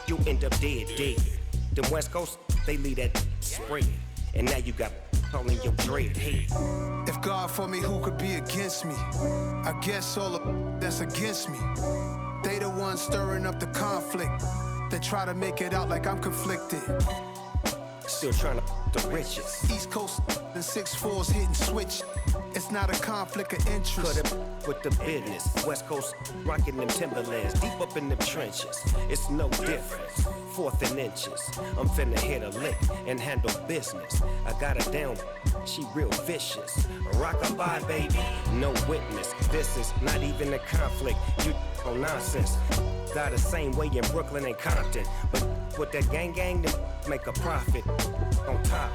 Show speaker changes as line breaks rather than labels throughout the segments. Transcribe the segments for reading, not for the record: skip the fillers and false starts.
you end up dead. Them West Coast, they leave that spread. And now you got calling your dread head.
If God for me, who could be against me? I guess all of that's against me. They the ones stirring up the conflict. They try to make it out like I'm conflicted.
Still trying to the riches.
East Coast and 6'4s hitting switch. It's not a conflict of interest.
Cut it with the business. West Coast rocking them Timberlands, deep up in them trenches. It's no difference. 4th and inches. I'm finna hit a lick and handle business. I got her down, she real vicious. Rockabye, baby, no witness. This is not even a conflict. You on nonsense. Got the same way in Brooklyn and Compton, but with that gang, then make a profit. On top,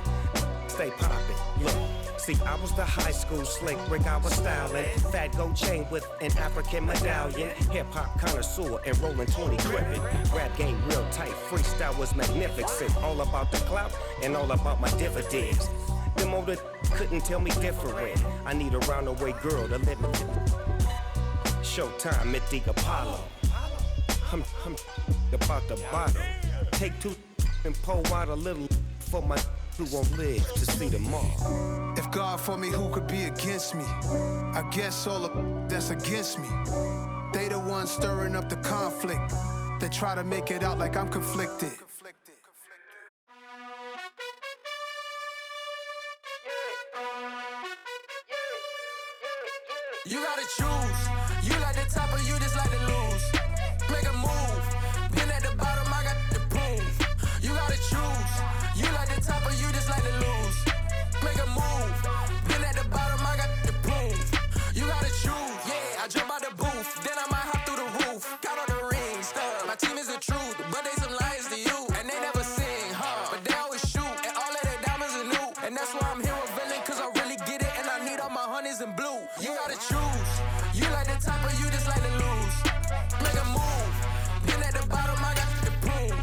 stay poppin'. Look, see, I was the high school slick Rick, I was stylin'. Fat gold chain with an African medallion. Hip-hop connoisseur and rollin' 20 grippin'. Rap game real tight, freestyle was magnificent. All about the clout and all about my dividends. Them older couldn't tell me different. I need a roundaway girl to let me. Showtime at the Apollo. I'm about the bottom. Take 2 and pour out a little for my who won't live to see tomorrow.
If God for me, who could be against me? I guess all of that's against me. They the ones stirring up the conflict. They try to make it out like I'm conflicted.
You gotta choose. You like the top or you just like to lose. Make a move. Been at the bottom, I got the proof. You gotta choose. You like the top or you just like to lose. Make a move. Been at the bottom, I got the proof. You gotta choose. Yeah, I jump out the booth, then I might hop through the roof. Count all the rings, my team is the truth, but they some liars to you. And they never sing, but they always shoot. And all of their diamonds are new. And that's why I'm here with villain, cause I really get it. And I need all my honeys in blue. You gotta choose. You like the top or you just like to lose. Make a move. Been at the bottom, I got the proof.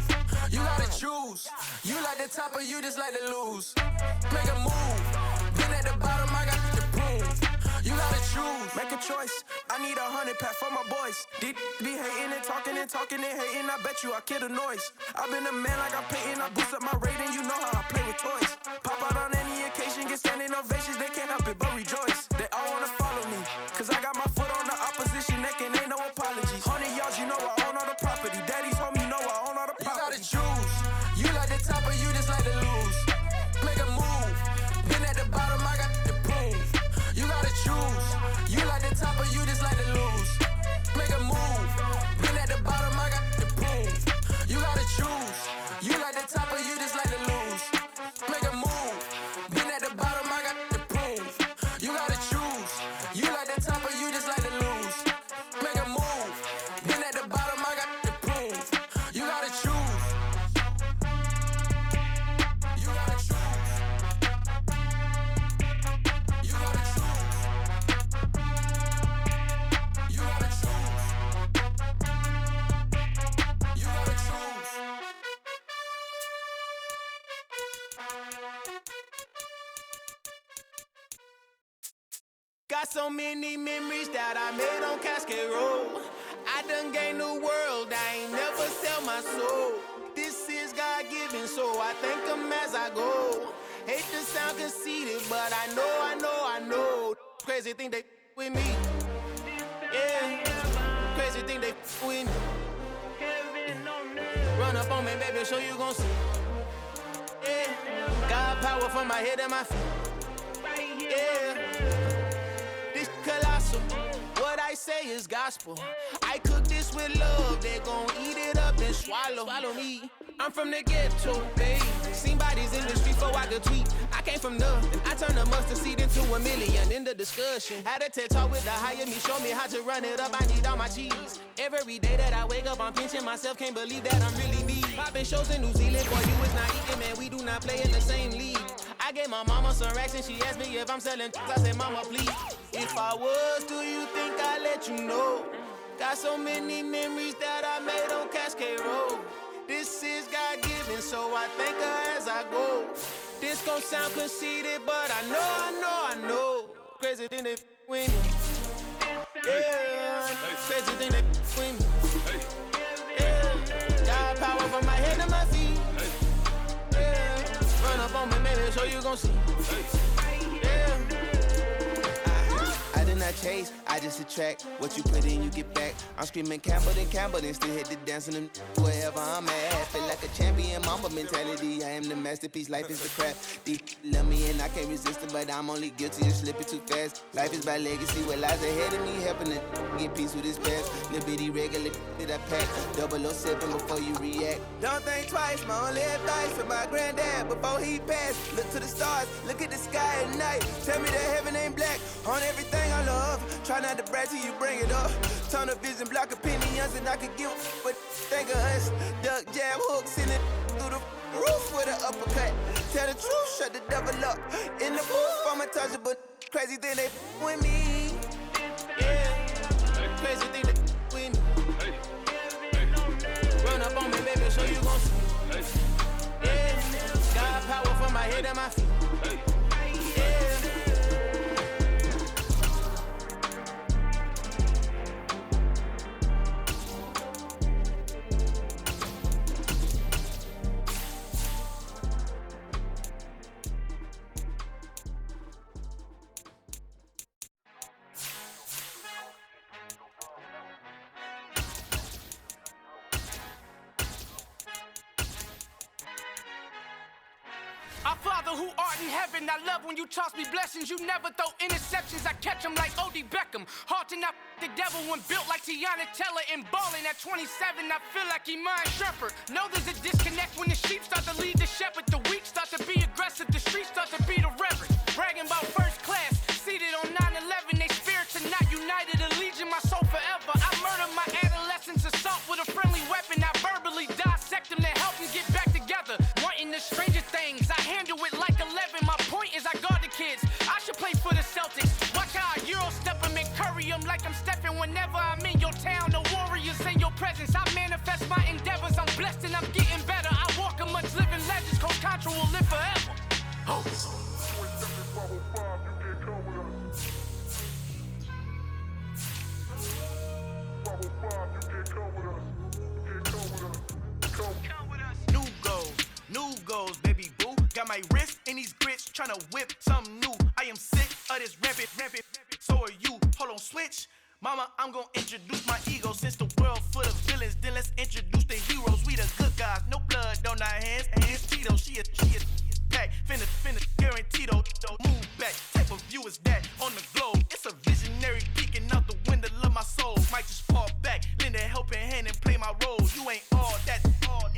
You gotta choose. You like the top or you just like to lose. Make a move. Been at the bottom, I got the proof. You gotta choose. Make a choice. I need 100 pack for my boys. Deep be hating and talking and hating. I bet you I kill the noise. I've been a man like I'm painting. I boost up my rating. You know how I play with toys. Pop out on any occasion, get standing ovations. They can't help it but rejoice. They all wanna follow me, cause I got my foot on the opposition neck and ain't no apologies. 100 yards, you know I own all the property. Daddy's home, you know I own all the property. You gotta choose. You like the top or you just like to lose. Make a move. Been at the bottom, I got the proof. You gotta choose. You like the top or you just like to lose. Make a move. Been at the bottom, I got the proof. You gotta choose. You like the top or you just like to lose. Make a move. Been at the bottom, I got the proof. You gotta choose. You like the top or you just like to lose. Make a move. Been at the bottom, I got the proof. You gotta choose. You gotta choose. You gotta choose. You gotta choose. You gotta choose.
Got so many memories that I made on Cascade Road. I done gained the world, I ain't never sell my soul. This is God-given, so I thank him as I go. Hate to sound conceited, but I know. Crazy thing they with me. Yeah, crazy thing they with me. Run up on me, baby, show you gon' see. Yeah, got power from my head and my feet. Yeah. Colossal, what I say is gospel. I cook this with love, they gon' eat it up and swallow me. I'm from the ghetto, babe. Seen bodies in the street before I could tweet. I came from nothing, I turned a mustard seed into a million. In the discussion, had a TED talk with the higher me. Show me how to run it up, I need all my cheese. Every day that I wake up, I'm pinching myself. Can't believe that I'm really me. Popping shows in New Zealand, boy, you is not eating, man. We do not play in the same league. I gave my mama some racks and she asked me if I'm selling. I said, mama, please. If I was, do you think I'd let you know? Got so many memories that I made on Cascade Road. This is God-given, so I thank her as I go. This gon' sound conceited, but I know. Crazy thing they with me. Yeah, crazy thing they with me. Yeah, God so you gon' see. Yeah.
I did not chase, I just attract. What you put in, you get back. I'm screaming Campbell, then still hit the dance and wherever I'm at. Feel like a champion, mama mentality. I am the masterpiece, life is the crap. They love me and I can't resist it, but I'm only guilty of slipping too fast. Life is by legacy, what lies ahead of me, helping to get peace with this past. Little bitty regular that I pack. 007 before you react. Don't think twice, my only advice for my granddad before he passed. Look to the stars, look at the sky at night. Tell me that heaven ain't black on everything I love. Try not to brag till you bring it up. Tunnel vision, block opinions, and I could give but think of us. Duck jab hooks in it through the roof with an uppercut. Tell the truth, shut the devil up. In the booth, I'm untouchable. Crazy thing they with me.
Yeah, crazy thing they with me. Run up on me, baby, so you gon' see. Yeah, got power from my head and my feet. Yeah.
Our Father who art in heaven, I love when you toss me blessings. You never throw interceptions, I catch them like O.D. Beckham. Hard to not the devil when built like Tiana Teller and balling at 27. I feel like Iman Shepherd. Know there's a disconnect when the sheep start to lead the shepherd. The weak start to be aggressive, the streets start to be the reverend. Bragging about first class, seated on 9/11. They spirits are not united, a legion, my soul forever. I murdered my adolescence, assault with a friendly weapon. I verbally dissect them to help them get back together. Wanting the stranger things, I handle it like 11. My point is I guard the kids. I should play for the Celtics. Watch how I Euro step them and curry them like I'm stepping. Whenever I'm in your town, the warriors in your presence. I manifest my endeavors. I'm blessed and I'm getting better. I walk amongst living legends. Coach Contra will live forever. Oh.
New goals, baby boo. Got my wrist in these grits, tryna whip something new. I am sick of this rampant. So are you. Hold on, switch. Mama, I'm gonna introduce my ego. Since the world full of villains, then let's introduce the heroes. We the good guys, no blood on our hands. Hands Tito, she is pack. Finna, guaranteed. Move back. Type of view is that on the globe? It's a visionary peeking out the window of my soul. Might just fall back, lend a helping hand and play my role. You ain't all that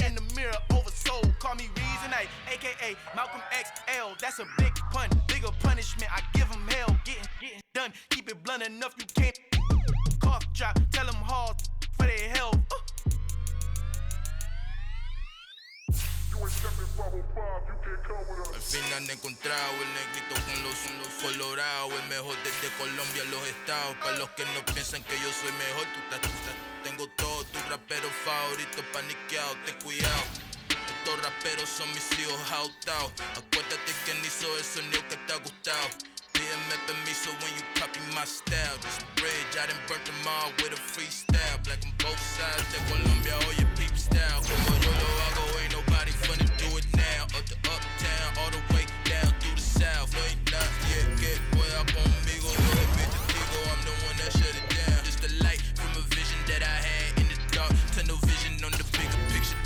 in the mirror oversold. Call me Reason A, aka Malcolm XL. That's a big pun, bigger punishment. I give him hell, getting done. Keep it blunt enough, you can't cough drop. Tell them hard for their health.
Al fin han encontrado el negrito con los colorados, el mejor desde Colombia, los estados. Para los que no piensan que yo soy mejor, tengo todos tus raperos favoritos paniqueados, ten cuidado. Estos raperos son mis hijos jautados. Acuérdate quién hizo el sonido que te ha gustado. Pídeme permiso when you copy my style. This bridge, I done burnt them all with a freestyle. Black on both sides de Colombia, oye peep style. Como yo lo hago, ain't nobody finna do it now. Up to uptown, all the way down through the south. No hay nadie que pueda conmigo. Yo le vi testigo, I'm the one that shut it down. Just the light from a vision that I had in the dark. Tunnel vision on the bigger picture.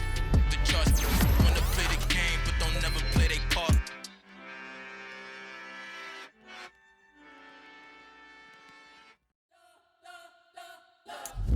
The charts wanna play the game, but don't never play their part.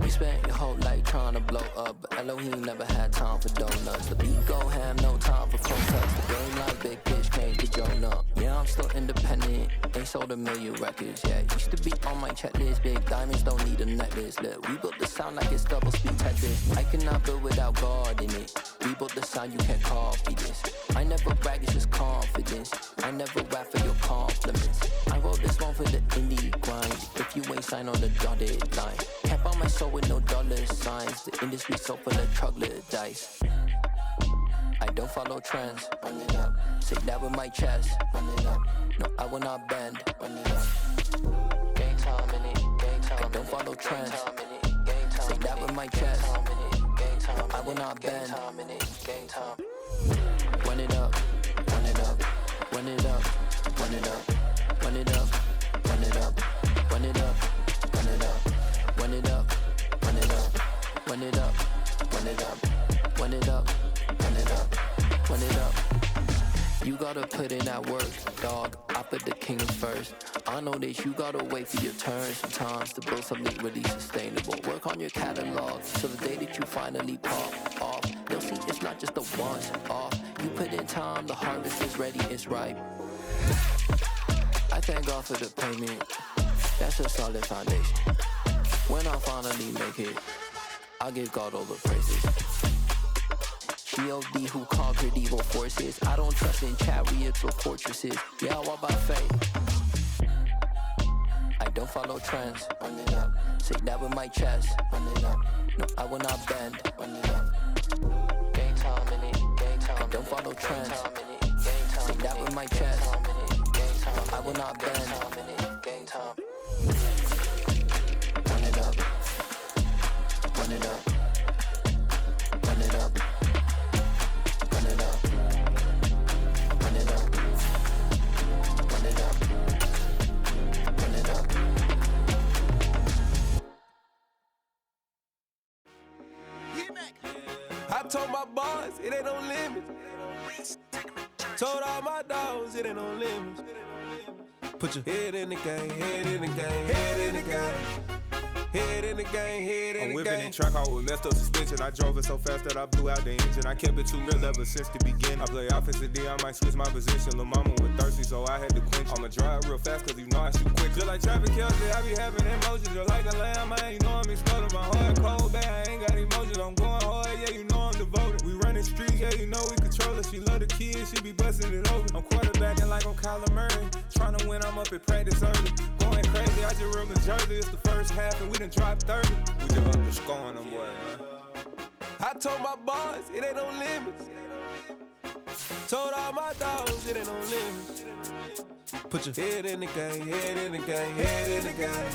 We spent your whole life trying to blow up, but Elohim never had time for donuts. The beat go ham, no time for protests. The game like Big Pitch came to join up. Yeah, I'm still independent, ain't sold a million records yet. Used to be on my checklist, big diamonds don't need a necklace. Look, we built the sound like it's double speed Tetris. I cannot build without God in it. We built the sound, you can't copy this. I never brag, it's just confidence. I never rap for your compliments. I wrote this one for the indie grind. If you ain't signed on the dotted line, can't buy my soul with no dollar signs. The industry so full of troglodytes. I don't follow trends. Run it up. Say that with my chest. Run it up. No, I will not bend. Run it up. Game time in it. Game time. I don't follow trends. Say that with my chest. I will not bend. Game time. Run it up. Run it up. Run it run it up, run it up, run it up, run it up, run it up, run it up, run it up, run it up, run it up, run it up, run it up, run it up. You gotta put in that work, dog. I put the kings first. I know that you gotta wait for your turn sometimes to build something really sustainable. Work on your catalog so the day that you finally pop off, you'll see it's not just a once off. You put in time, the harvest is ready, it's ripe. I thank God for the payment. That's a solid foundation. When I finally make it, I give God all the praises. G.O.D. who conquered evil forces. I don't trust in chariots or fortresses. Yeah, I walk by faith. I don't follow trends. Run it up. Say that with my chest. Run it up. No, I will not bend. Run it up. Game time in it. Game time. I don't follow trends. Say that with my chest. No, I will not bend. Game time. Run it up. Run it up. Run it up. Run it up. Run it up. Run it up. Run it up.
I told my boys it ain't no limits. Told all my dogs it ain't no limits. Put your head in the game, head in the game, head in the game. Head in the game, head in the game. I'm whipping in track out with messed up suspension. I drove it so fast that I blew out the engine. I kept it too real ever since the beginning. I play offensive D, I might switch my position. Lil' mama was thirsty, so I had to quench. I'ma drive real fast, cause you know I shoot quick. Just like traffic Kelsey, I be having emotions. Just like a lamb, man, you know I'm exploding. My heart cold, bad, I ain't got emotions. I'm going hard, yeah, you know I'm devoted. We running streets, yeah, you know we control it. She love the kids, she be busting it over. I'm quarterbacking like I'm Kyler Murray. Trying to win, I'm up at practice early. Going crazy, I just real the jersey. It's the first half and we done dropped 30. We just up to scoring them, boy, man. I told my boys it ain't no limits. Told all my dogs it ain't no limits. Put your head in the game, head in the game, head in the game.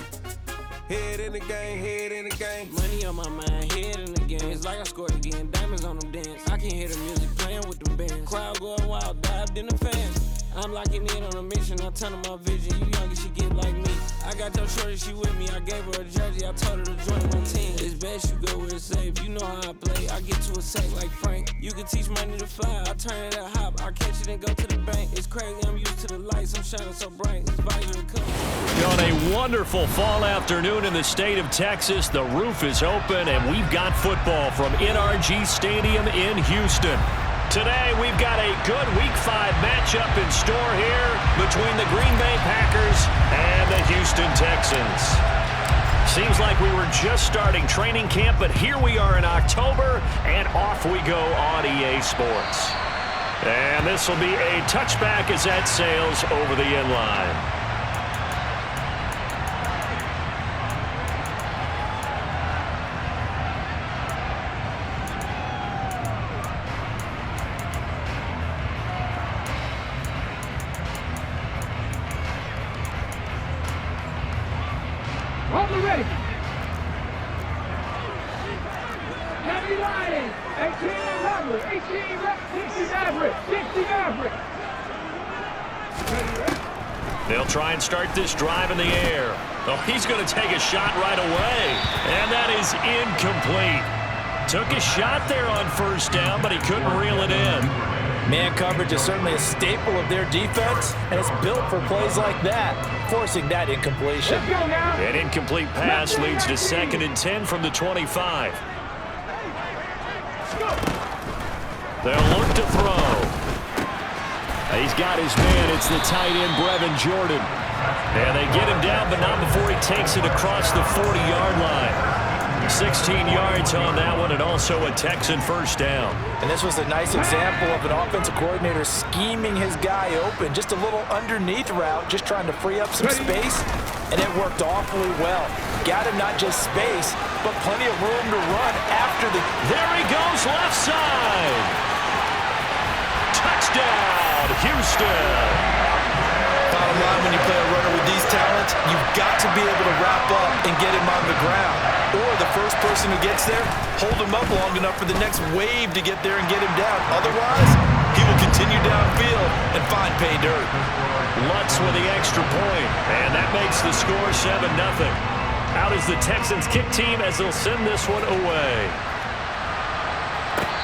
Head in the game, head in the game.
Money on my mind, head in the game. It's like I scored again, diamonds on them dance. I can hear the music playing with them bands. Crowd going wild, dived in the fans. I'm locking in on a mission, I'm turning my vision. You young and she get like me. I got your shorty, she with me. I gave her a jersey, I told her to join my team. It's best you go where it's safe. You know how I play. I get to a sack like Frank. You can teach money to fly. I turn it at hop. I catch it and go to the bank. It's crazy, I'm used to the lights. I'm shining so bright. This visor comes.
On a wonderful fall afternoon in the state of Texas, the roof is open and we've got football from NRG Stadium in Houston. Today, we've got a good Week 5 matchup in store here between the Green Bay Packers and the Houston Texans. Seems like we were just starting training camp, but here we are in October, and off we go on EA Sports. And this will be a touchback as that sails over the end line. They'll try and start this drive in the air. Oh, he's going to take a shot right away. And that is incomplete. Took a shot there on first down, but he couldn't reel it in.
Man coverage is certainly a staple of their defense, and it's built for plays like that, forcing that incompletion.
An incomplete pass leads to 2nd and 10 from the 25. They'll look to throw. He's got his man. It's the tight end, Brevin Jordan. And they get him down, but not before he takes it across the 40-yard line. 16 yards on that one, and also a Texan first down.
And this was a nice example of an offensive coordinator scheming his guy open. Just a little underneath route, just trying to free up some space, and it worked awfully well. Got him not just space, but plenty of room to run after the...
There he goes, left side. Touchdown, Houston.
Bottom line, when you play a runner with these talents, you've got to be able to wrap up and get him on the ground. Or the first person who gets there, hold him up long enough for the next wave to get there and get him down. Otherwise, he will continue downfield and find pay dirt.
Lutz with the extra point, and that makes the score 7-0. Out is the Texans kick team as they'll send this one away.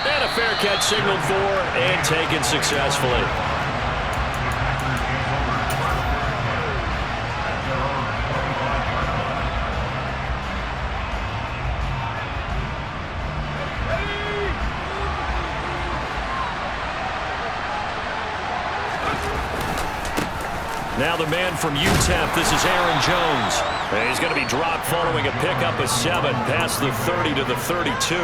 And a fair catch signaled for and taken successfully. Now the man from UTEP, this is Aaron Jones. And he's going to be dropped following a pickup of 7 past the 30 to the 32.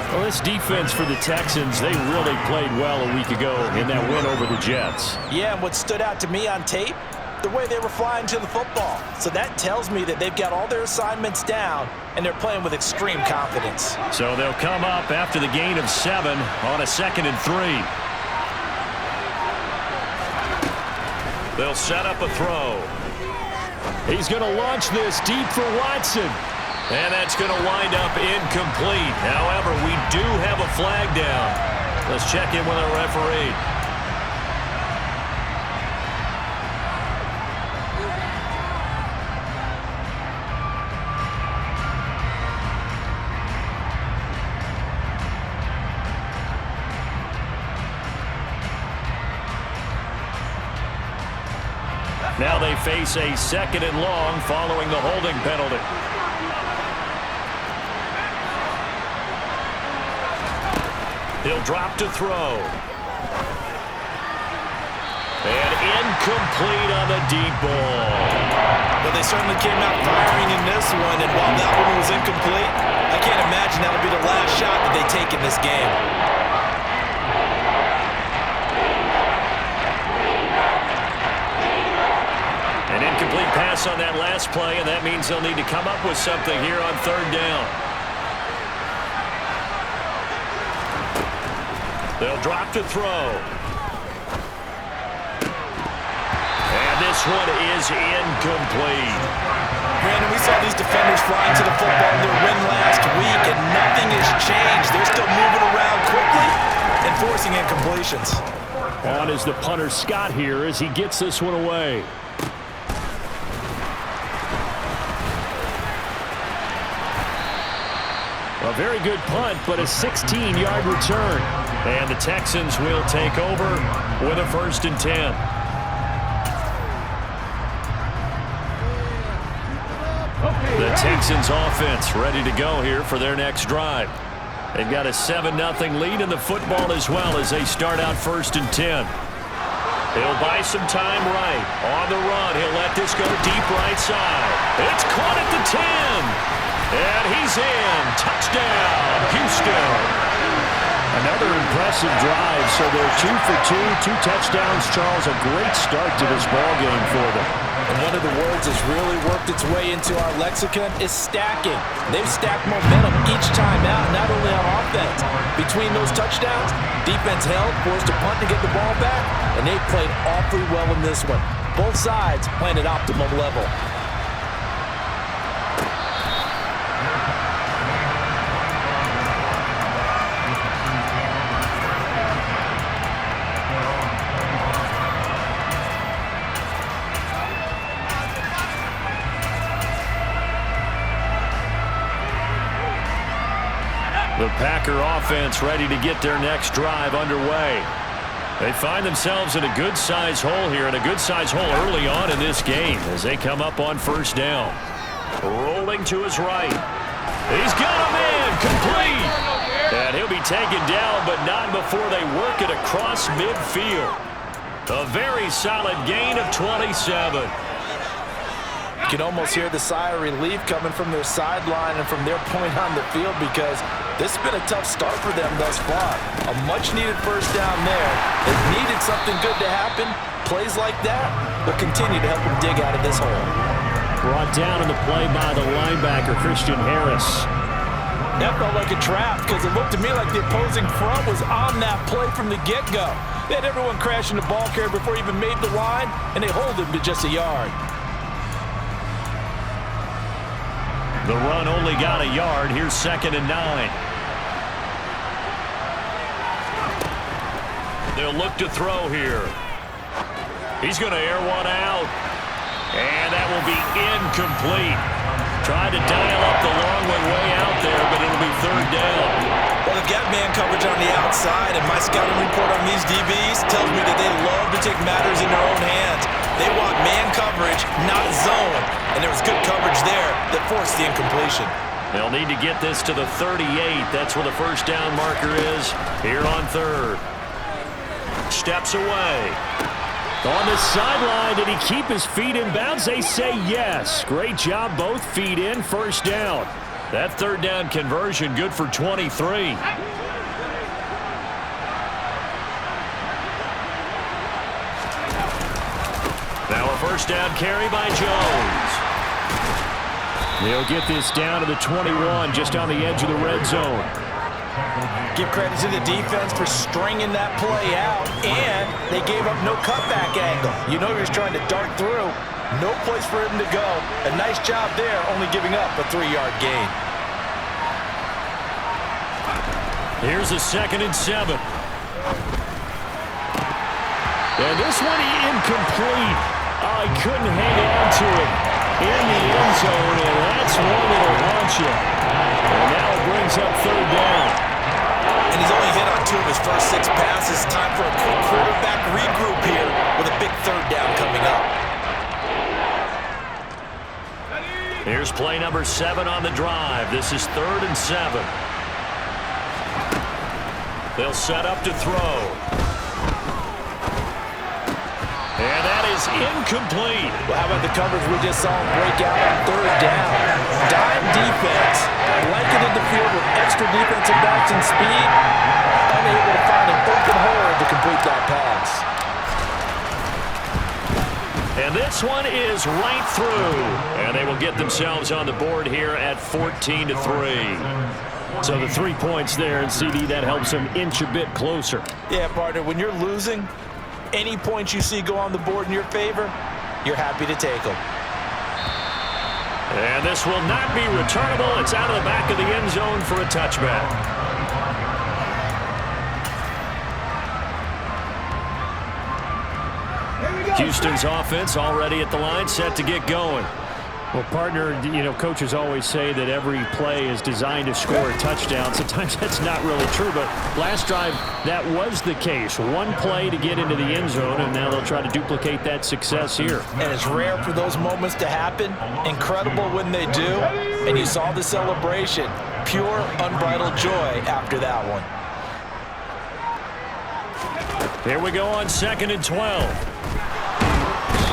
Well, this defense for the Texans, they really played well a week ago in that win over the Jets.
Yeah, and what stood out to me on tape, the way they were flying to the football. So that tells me that they've got all their assignments down, and they're playing with extreme confidence.
So they'll come up after the gain of 7 on a 2nd and 3. They'll set up a throw. He's going to launch this deep for Watson. And that's going to wind up incomplete. However, we do have a flag down. Let's check in with our referee. Now they face a 2nd and long following the holding penalty. He'll drop to throw. And incomplete on the deep ball.
Well, they certainly came out firing in this one, and while that one was incomplete, I can't imagine that'll be the last shot that they take in this game.
An incomplete pass on that last play, and that means they'll need to come up with something here on 3rd down. They'll drop to throw. And this one is incomplete.
Brandon, we saw these defenders flying to the football in their win last week, and nothing has changed. They're still moving around quickly and forcing incompletions.
On is the punter Scott here as he gets this one away. A very good punt, but a 16-yard return. And the Texans will take over with a 1st and 10. The Texans offense ready to go here for their next drive. They've got a 7-0 lead in the football as well as they start out 1st and 10. He'll buy some time right. On the run, he'll let this go deep right side. It's caught at the 10. And he's in. Touchdown, Houston. Another impressive drive. So they're 2 for 2, 2 touchdowns. Charles, a great start to this ball game for them.
And one of the words that's really worked its way into our lexicon is stacking. They've stacked momentum each time out, not only on offense. Between those touchdowns, defense held, forced a punt to get the ball back, and they played awfully well in this one. Both sides playing at optimum level.
The Packer offense ready to get their next drive underway. They find themselves in a good-sized hole here, and a good-sized hole early on in this game as they come up on 1st down. Rolling to his right. He's got a man complete. And he'll be taken down, but not before they work it across midfield. A very solid gain of 27.
You can almost hear the sigh of relief coming from their sideline and from their point on the field, because this has been a tough start for them thus far. A much-needed 1st down there. They've needed something good to happen. Plays like that will continue to help them dig out of this hole.
Brought down in the play by the linebacker, Christian Harris.
That felt like a trap, because it looked to me like the opposing front was on that play from the get-go. They had everyone crashing the ball carrier before he even made the line, and they hold him to just a yard.
The run only got a yard. Here's 2nd and 9. They'll look to throw here. He's going to air one out. And that will be incomplete. Tried to dial up the long one way out there, but it'll be third down.
Well, they've got man coverage on the outside, and my scouting report on these DBs tells me that they love to take matters in their own hands. They want man coverage, not zone. And there was good coverage there that forced the incompletion.
They'll need to get this to the 38. That's where the first down marker is here on third. Steps away. On the sideline, did he keep his feet in bounds? They say yes. Great job, both feet in, first down. That third down conversion, good for 23. Now a first down carry by Jones. They'll get this down to the 21, just on the edge of the red zone.
Give credit to the defense for stringing that play out, and they gave up no cutback angle. You know he was trying to dart through. No place for him to go. A nice job there, only giving up a 3-yard gain.
Here's a 2nd and 7. And this one incomplete. Oh, he couldn't hang on to it in the end zone, and that's one that'll haunt you. And now it brings up third down.
And he's only hit on 2 of his first 6 passes. Time for a quick quarterback regroup here with a big third down coming up.
Here's play number 7 on the drive. This is 3rd and 7. They'll set up to throw. And that is incomplete.
Well, how about the coverage we just saw him break out on third down? Dime defense, blanketed the field with extra defensive backs and speed, unable to find an open hole to complete that pass.
And this one is right through. And they will get themselves on the board here at 14-3. So the 3 points there, and CD, that helps them inch a bit closer.
Yeah, partner, when you're losing, any points you see go on the board in your favor, you're happy to take them.
And this will not be returnable. It's out of the back of the end zone for a touchback. Houston's offense already at the line, set to get going.
Well, partner, you know, coaches always say that every play is designed to score a touchdown. Sometimes that's not really true, but last drive, that was the case. One play to get into the end zone, and now they'll try to duplicate that success here.
And it's rare for those moments to happen. Incredible when they do. And you saw the celebration. Pure, unbridled joy after that one.
Here we go on 2nd and 12.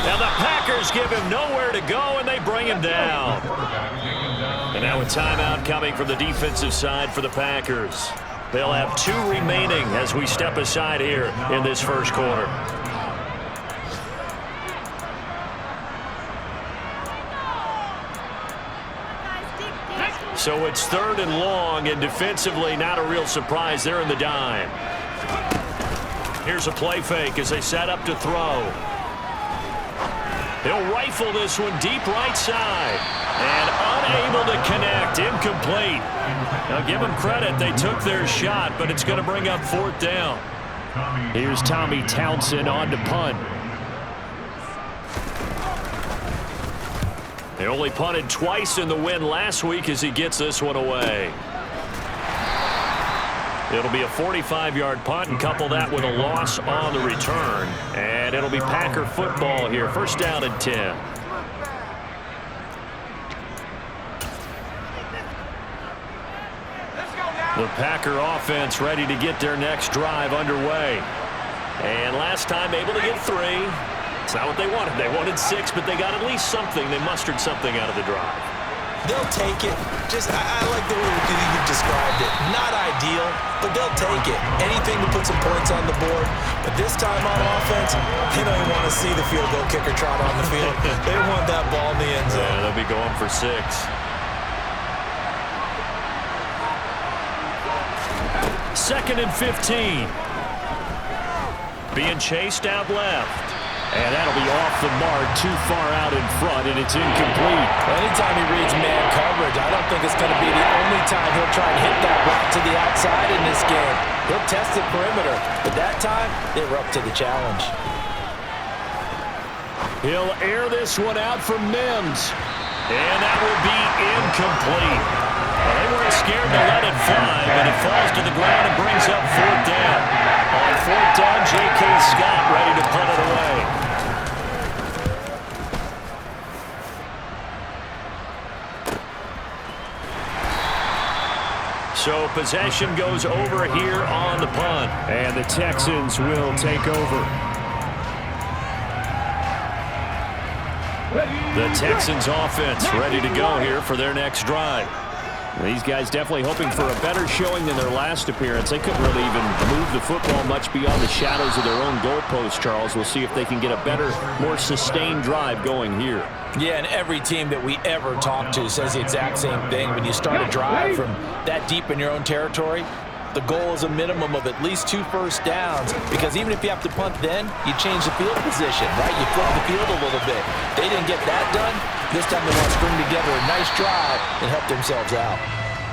Now the Packers give him nowhere to go, and they bring him down. And now a timeout coming from the defensive side for the Packers. They'll have 2 remaining as we step aside here in this first quarter. So it's 3rd and long, and defensively not a real surprise. They're in the dime. Here's a play fake as they set up to throw. He'll rifle this one deep right side. And unable to connect. Incomplete. Now give them credit. They took their shot, but it's going to bring up 4th down.
Here's Tommy Townsend on to punt.
They only punted twice in the win last week as he gets this one away. It'll be a 45-yard punt, and couple that with a loss on the return. And it'll be Packer football here. First down and 10. The Packer offense ready to get their next drive underway. And last time able to get 3. It's not what they wanted. They wanted 6, but they got at least something. They mustered something out of the drive.
They'll take it. I like the way you've described it. Not ideal, but they'll take it. Anything to put some points on the board. But this time on offense, they don't even want to see the field goal kicker trot on the field. They want that ball in the end zone.
Yeah, they'll be going for 6. Second and 15. Being chased out left.
And that'll be off the mark, too far out in front, and it's incomplete.
Anytime he reads man coverage, I don't think it's going to be the only time he'll try and hit that route to the outside in this game. He'll test the perimeter, but that time, they were up to the challenge.
He'll air this one out for Mims. And that will be incomplete. Well, they weren't scared to let it fly, but it falls to the ground and brings up 4th down. On 4th down, J.K. Scott ready to punt it away. So possession goes over here on the punt. And the Texans will take over. The Texans offense ready to go here for their next drive. These guys definitely hoping for a better showing than their last appearance. They couldn't really even move the football much beyond the shadows of their own goalpost, Charles. We'll see if they can get a better, more sustained drive going here.
Yeah, and every team that we ever talk to says the exact same thing. When you start a drive from that deep in your own territory, the goal is a minimum of at least 2 first downs, because even if you have to punt then, you change the field position, right? You flip the field a little bit. They didn't get that done. This time they want to string together a nice drive and help themselves out.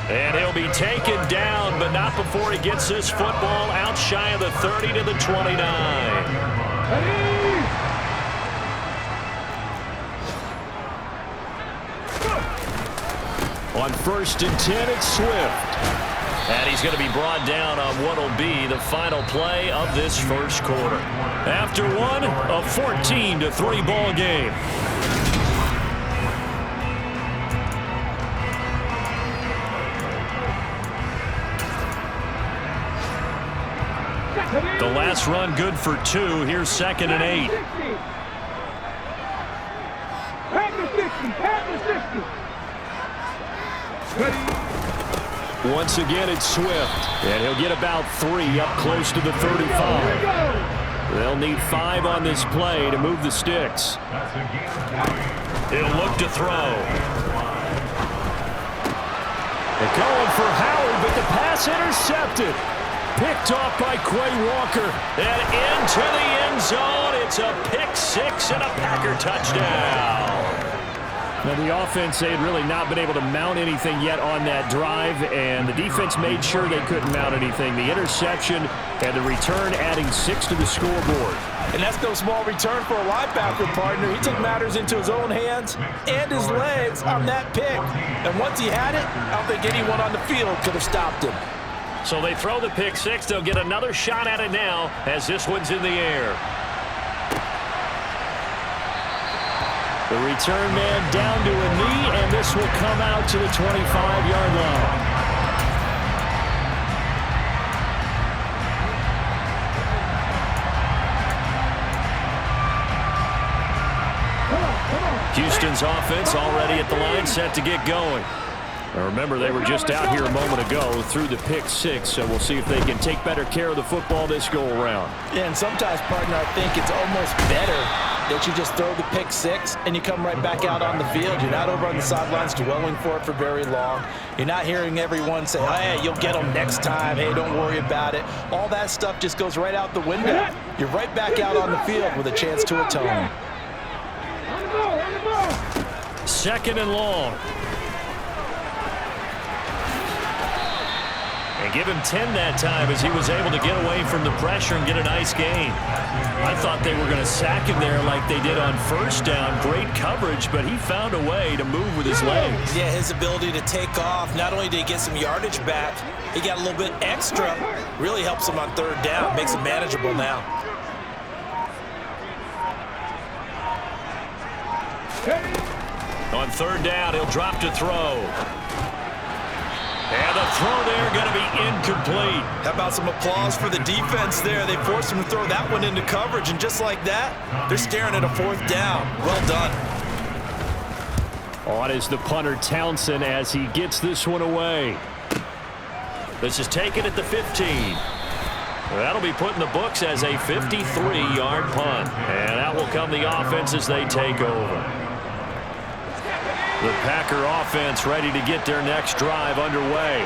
And he'll be taken down, but not before he gets this football out shy of the 30 to the 29. On 1st and 10, it's Swift. And he's going to be brought down on what will be the final play of this first quarter. After one, a 14-3 ball game. The last run good for 2. Here's 2nd and 8. Once again, it's Swift. And he'll get about 3 up close to the 35. They'll need 5 on this play to move the sticks. He'll look to throw. They're going for Howard, but the pass intercepted. Picked off by Quay Walker. And into the end zone. It's a pick 6 and a Packer touchdown. Now, the offense, they had really not been able to mount anything yet on that drive, and the defense made sure they couldn't mount anything. The interception and the return adding 6 to the scoreboard.
And that's no small return for a linebacker, partner. He took matters into his own hands and his legs on that pick. And once he had it, I don't think anyone on the field could have stopped him.
So they throw the pick 6. They'll get another shot at it now as this one's in the air. The return man down to a knee, and this will come out to the 25-yard line. Houston's offense already at the line, set to get going. Now remember, they were just out here a moment ago through the pick 6, so we'll see if they can take better care of the football this go-around.
Yeah, and sometimes, partner, I think it's almost better that you just throw the pick 6 and you come right back out on the field. You're not over on the sidelines dwelling for it for very long. You're not hearing everyone say, hey, you'll get them next time. Hey, don't worry about it. All that stuff just goes right out the window. You're right back out on the field with a chance to atone.
2nd and long. And give him 10 that time as he was able to get away from the pressure and get a nice gain. I thought they were going to sack him there like they did on 1st down. Great coverage, but he found a way to move with his legs.
Yeah, his ability to take off. Not only did he get some yardage back, he got a little bit extra. Really helps him on 3rd down. Makes it manageable now.
On 3rd down, he'll drop to throw. And the throw there going to be incomplete.
How about some applause for the defense there? They forced him to throw that one into coverage, and just like that, they're staring at a 4th down. Well done.
On is the punter Townsend as he gets this one away. This is taken at the 15. That'll be put in the books as a 53-yard punt. And out will come the offense as they take over. The Packer offense ready to get their next drive underway.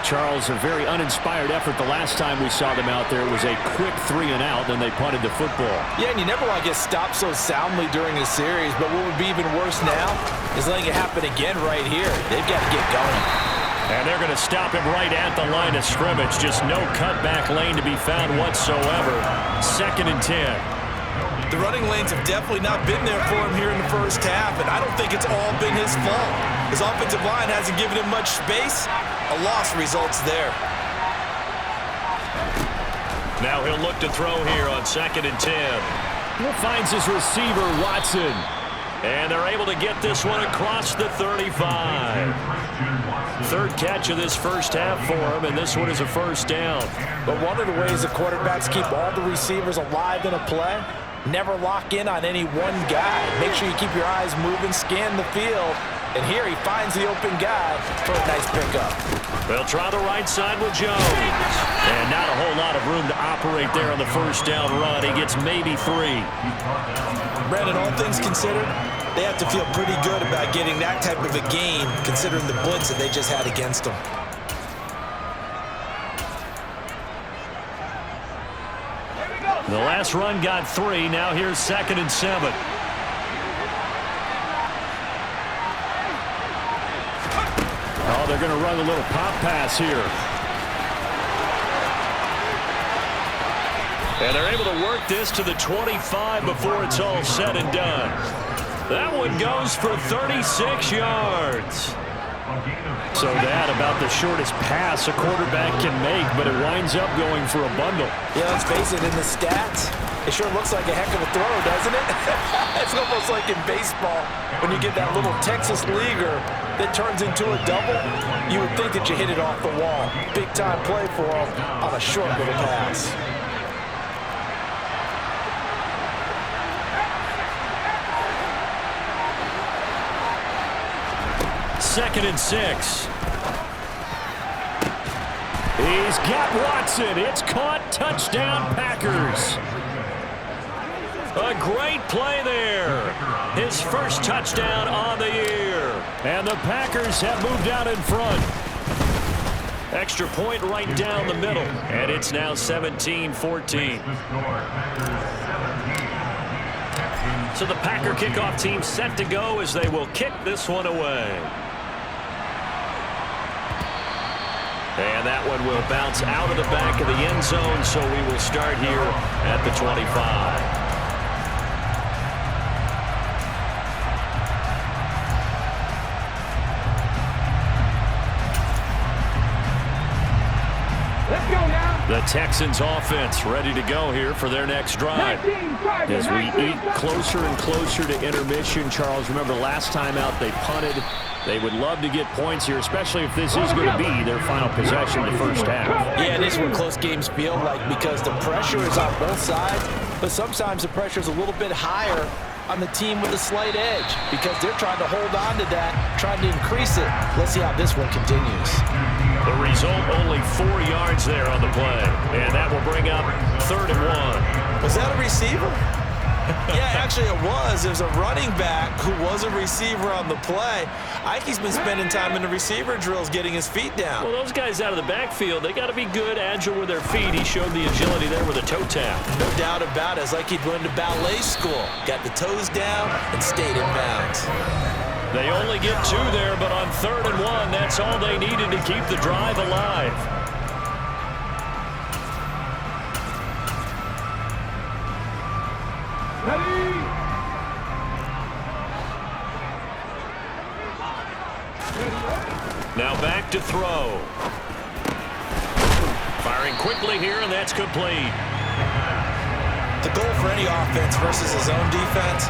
Charles, a very uninspired effort the last time we saw them out there. It was a quick 3 and out, then they punted the football.
Yeah, and you never want to get stopped so soundly during a series, but what would be even worse now is letting it happen again right here. They've got to get going.
And they're going to stop him right at the line of scrimmage. Just no cutback lane to be found whatsoever. 2nd and 10.
The running lanes have definitely not been there for him here in the first half, and I don't think it's all been his fault. His offensive line hasn't given him much space. A loss results there.
Now he'll look to throw here on 2nd and 10. He finds his receiver, Watson. And they're able to get this one across the 35. Third catch of this first half for him, and this one is a first down.
But one of the ways the quarterbacks keep all the receivers alive in a play, never lock in on any one guy. Make sure you keep your eyes moving, scan the field. And here he finds the open guy for a nice pickup.
They'll try the right side with Jones. And not a whole lot of room to operate there on the first down run. He gets maybe 3.
Brandon, all things considered, they have to feel pretty good about getting that type of a gain, considering the blitz that they just had against them.
The last run got 3. Now here's 2nd and 7. Oh, they're going to run a little pop pass here. And they're able to work this to the 25 before it's all said and done. That one goes for 36 yards. So that about the shortest pass a quarterback can make, but it winds up going for a bundle.
Yeah, let's face it, in the stats, it sure looks like a heck of a throw, doesn't it? It's almost like in baseball when you get that little Texas leaguer that turns into a double. You would think that you hit it off the wall. Big time play for him on a short little pass.
Second and 6. He's got Watson. It's caught. Touchdown, Packers. A great play there. His first touchdown on the year. And the Packers have moved out in front. Extra point right down the middle. And it's now 17-14. So the Packer kickoff team set to go as they will kick this one away. And that one will bounce out of the back of the end zone, so we will start here at the 25.
Let's go now.
The Texans offense ready to go here for their next drive. As we eat closer and closer to intermission, Charles, remember last time out they punted. They would love to get points here, especially if this is going to be their final possession of the first half.
Yeah, this is what close games feel like because the pressure is on both sides, but sometimes the pressure is a little bit higher on the team with a slight edge because they're trying to hold on to that, trying to increase it. Let's see how this one continues.
The result, only 4 yards there on the play, and that will bring up 3rd and 1.
Was that a receiver? Yeah, actually it was. It was a running back who was a receiver on the play. Ike's been spending time in the receiver drills getting his feet down.
Well, those guys out of the backfield, they got to be good, agile with their feet. He showed the agility there with a toe tap.
No doubt about it. It's like he'd went to ballet school. Got the toes down and stayed in bounds.
They only get 2 there, but on 3rd and 1, that's all they needed to keep the drive alive. Now back to throw. Firing quickly here, and that's complete.
The goal for any offense versus his own defense,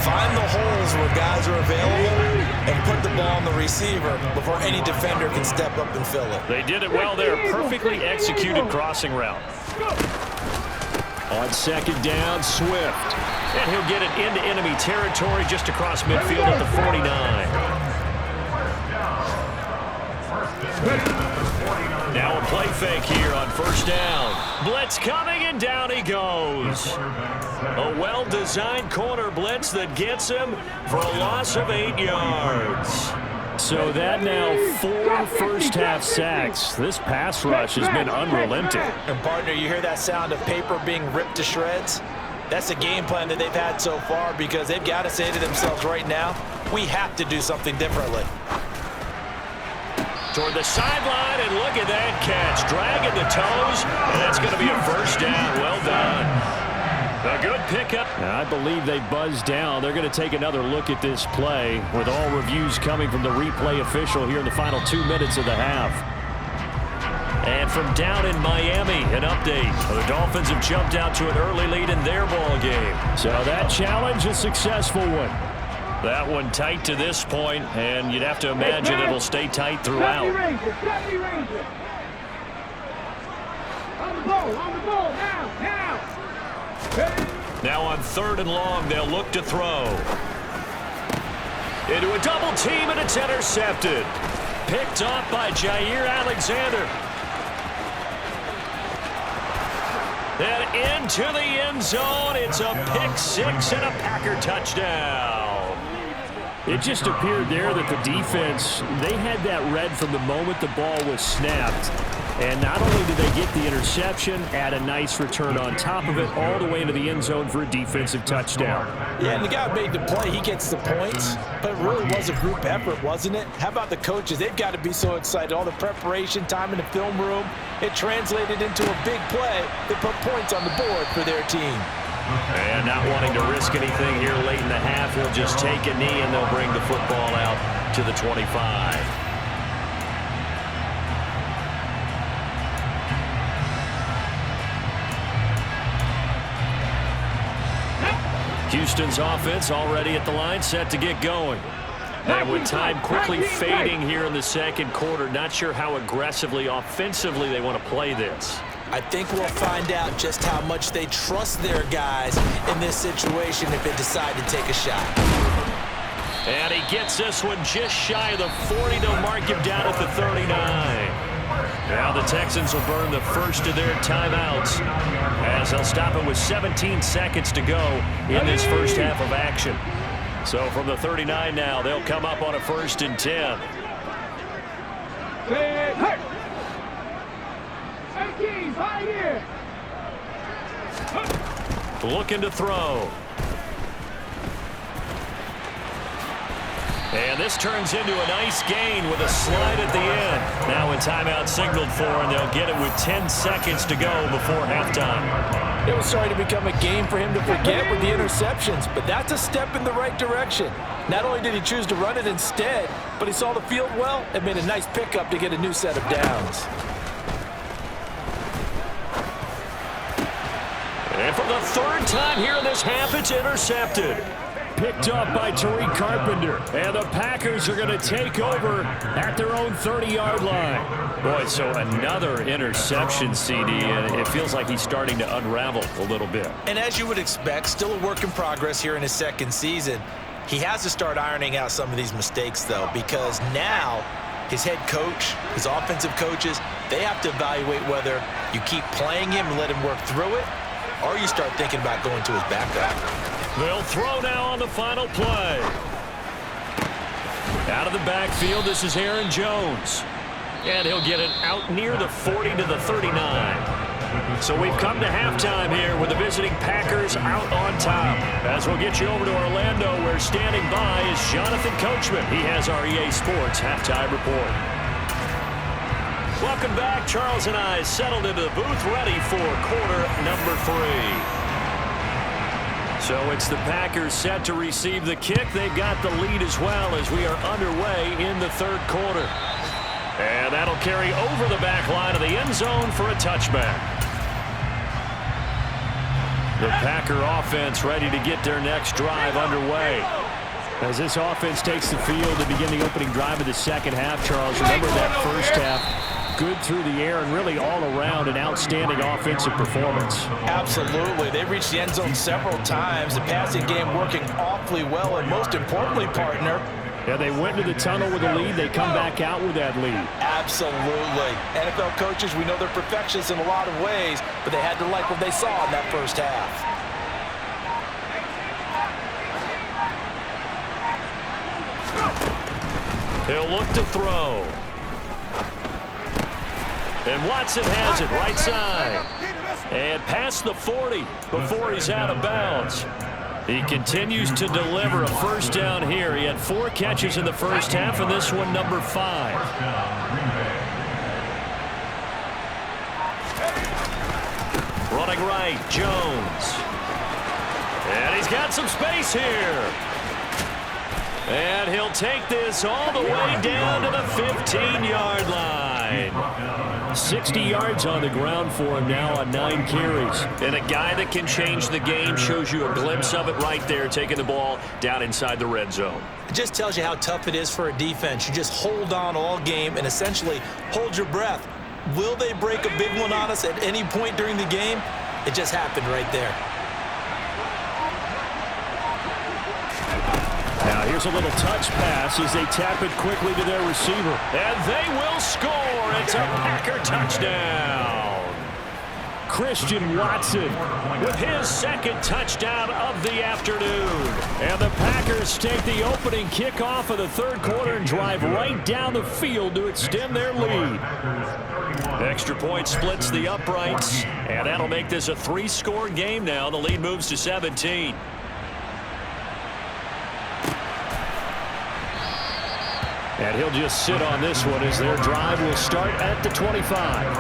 find the holes where guys are available and put the ball on the receiver before any defender can step up and fill it.
They did it well there. Perfectly executed crossing route. On 2nd down, Swift. And he'll get it into enemy territory just across midfield at the 49. Now a play fake here on 1st down. Blitz coming, and down he goes. A well-designed corner blitz that gets him for a loss of 8 yards. So that now 4 first-half sacks. This pass rush has been unrelenting.
And, partner, you hear that sound of paper being ripped to shreds? That's the game plan that they've had so far because they've got to say to themselves right now, we have to do something differently.
Toward the sideline, and look at that catch. Dragging the toes, and that's going to be a first down. Well done. A good pickup.
I believe they buzzed down. They're going to take another look at this play with all reviews coming from the replay official here in the final 2 minutes of the half.
And from down in Miami, an update. The Dolphins have jumped out to an early lead in their ball game.
So that challenge, a successful one.
That one tight to this point, and you'd have to imagine it'll stay tight throughout. Now on 3rd and long, they'll look to throw. Into a double team, and it's intercepted. Picked off by Jair Alexander. And into the end zone. It's a pick six and a Packer touchdown.
It just appeared there that the defense, they had that read from the moment the ball was snapped. And not only did they get the interception, add a nice return on top of it, all the way into the end zone for a defensive touchdown.
Yeah, and the guy made the play. He gets the points. But it really was a group effort, wasn't it? How about the coaches? They've got to be so excited. All the preparation, time in the film room, it translated into a big play that put points on the board for their team.
And not wanting to risk anything here late in the half, he'll just take a knee and they'll bring the football out to the 25. Houston's offense already at the line, set to get going. And with time quickly fading here in the second quarter, not sure how aggressively, offensively they want to play this.
I think we'll find out just how much they trust their guys in this situation if they decide to take a shot.
And he gets this one just shy of the 40. They'll mark him down at the 39. Now the Texans will burn the first of their timeouts as they'll stop it with 17 seconds to go in this first half of action. So from the 39 now, they'll come up on a 1st and 10. Looking to throw. And this turns into a nice gain with a slide at the end. Now a timeout signaled for, and they'll get it with 10 seconds to go before halftime.
It was starting to become a game for him to forget with the interceptions, but that's a step in the right direction. Not only did he choose to run it instead, but he saw the field well and made a nice pickup to get a new set of downs.
And for the 3rd time here in this half, it's intercepted.
Picked up by Tariq Carpenter. And the Packers are going to take over at their own 30-yard line.
Boy, so another interception, CD, and it feels like he's starting to unravel a little bit.
And as you would expect, still a work in progress here in his second season. He has to start ironing out some of these mistakes, though, because now his head coach, his offensive coaches, they have to evaluate whether you keep playing him and let him work through it, or you start thinking about going to his backup.
They'll throw now on the final play. Out of the backfield, this is Aaron Jones. And he'll get it out near the 40 to the 39. So we've come to halftime here with the visiting Packers out on top. As we'll get you over to Orlando, where standing by is Jonathan Coachman. He has our EA Sports halftime report. Welcome back. Charles and I settled into the booth, ready for quarter number 3. So it's the Packers set to receive the kick. They've got the lead as well as we are underway in the 3rd quarter. And that'll carry over the back line of the end zone for a touchback. The Packer offense ready to get their next drive underway.
As this offense takes the field to begin the opening drive of the second half, Charles, remember that first half, good through the air and really all around an outstanding offensive performance.
Absolutely. They reached the end zone several times. The passing game working awfully well, and most importantly, partner,
yeah, they went to the tunnel with a lead. They come back out with that lead.
Absolutely. NFL coaches, we know they're perfectionists in a lot of ways, but they had to like what they saw in that first half.
He'll look to throw. And Watson has it right side. And past the 40 before he's out of bounds. He continues to deliver a first down here. He had 4 catches in the first half, and this one number 5. Running right, Jones. And he's got some space here. And he'll take this all the way down to the 15-yard line. 60 yards on the ground for him now on 9 carries. And a guy that can change the game, shows you a glimpse of it right there, taking the ball down inside the red zone.
It just tells you how tough it is for a defense. You just hold on all game and essentially hold your breath. Will they break a big one on us at any point during the game? It just happened right there.
Now here's a little touch pass as they tap it quickly to their receiver.
And they will score. It's a Packer touchdown.
Christian Watson
with his second touchdown of the afternoon.
And the Packers take the opening kickoff of the third quarter and drive right down the field to extend their lead.
Extra point splits the uprights, and that'll make this a 3-score game now. The lead moves to 17.
And he'll just sit on this one as their drive will start at the 25.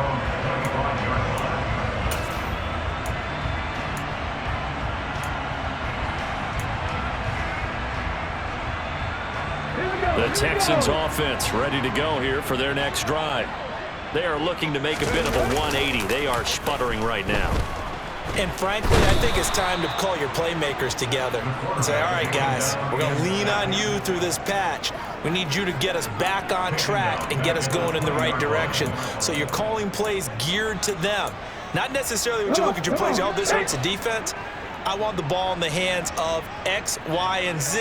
The Texans offense ready to go here for their next drive. They are looking to make a bit of a 180. They are sputtering right now.
And frankly, I think it's time to call your playmakers together and say, all right, guys, we're going to lean on you through this patch. We need you to get us back on track and get us going in the right direction. So you're calling plays geared to them. Not necessarily when you look at your plays, oh, this hurts the defense. I want the ball in the hands of X, Y, and Z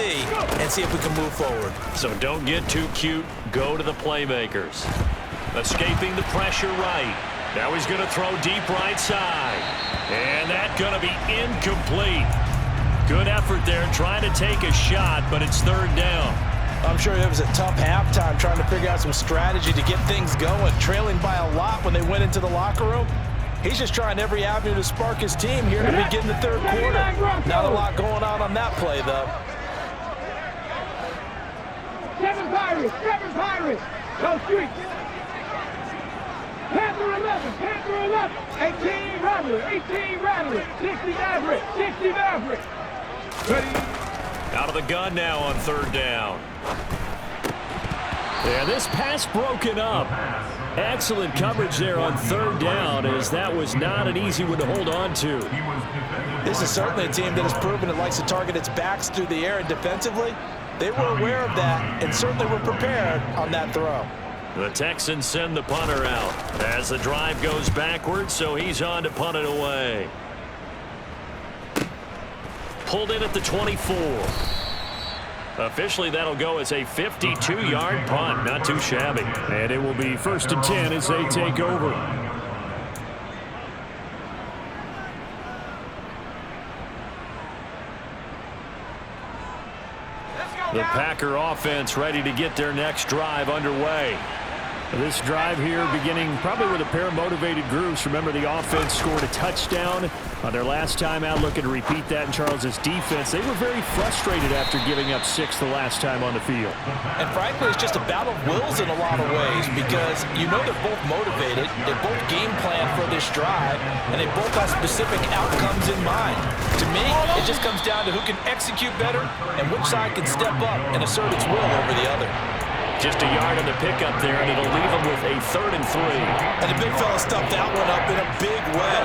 and see if we can move forward.
So don't get too cute. Go to the playmakers. Escaping the pressure right. Now he's going to throw deep right side. And that's going to be incomplete. Good effort there trying to take a shot, but it's third down.
I'm sure it was a tough halftime trying to figure out some strategy to get things going, trailing by a lot when they went into the locker room. He's just trying every avenue to spark his team here to begin the third quarter. Not a lot going on that play, though.
Seven Pirates, go streets. Panther 11, 18 Rattler, 60 Maverick. Ready.
Out of the gun now on third down.
Yeah, this pass broken up. Excellent coverage there on third down, as that was not an easy one to hold on to.
This is certainly a team that has proven it likes to target its backs through the air, and defensively, they were aware of that and certainly were prepared on that throw.
The Texans send the punter out as the drive goes backwards, so he's on to punt it away. Pulled in at the 24. Officially, that'll go as a 52-yard punt. Not too shabby.
And it will be 1st and 10 as they take over.
The Packer offense ready to get their next drive underway.
This drive here beginning probably with a pair of motivated groups. Remember, the offense scored a touchdown on their last time out, looking to repeat that in Charles's defense. They were very frustrated after giving up 6 the last time on the field.
And frankly, it's just a battle of wills in a lot of ways, because you know they're both motivated, they both game plan for this drive, and they both have specific outcomes in mind. To me, it just comes down to who can execute better and which side can step up and assert its will over the other.
Just a yard on the pickup there, and it'll leave him with a 3rd and 3.
And the big fella stuffed that one up in a big way.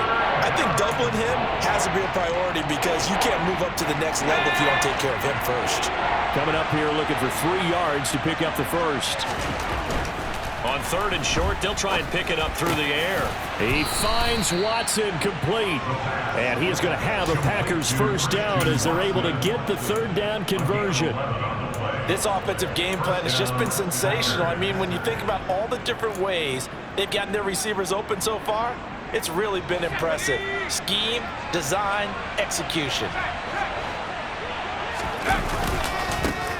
I think doubling him has to be a priority, because you can't move up to the next level if you don't take care of him first.
Coming up here looking for 3 yards to pick up the first.
On 3rd and short, they'll try and pick it up through the air.
He finds Watson complete. And he is going to have a Packers first down as they're able to get the 3rd down conversion.
This offensive game plan has just been sensational. I mean, when you think about all the different ways they've gotten their receivers open so far, it's really been impressive. Scheme, design, execution.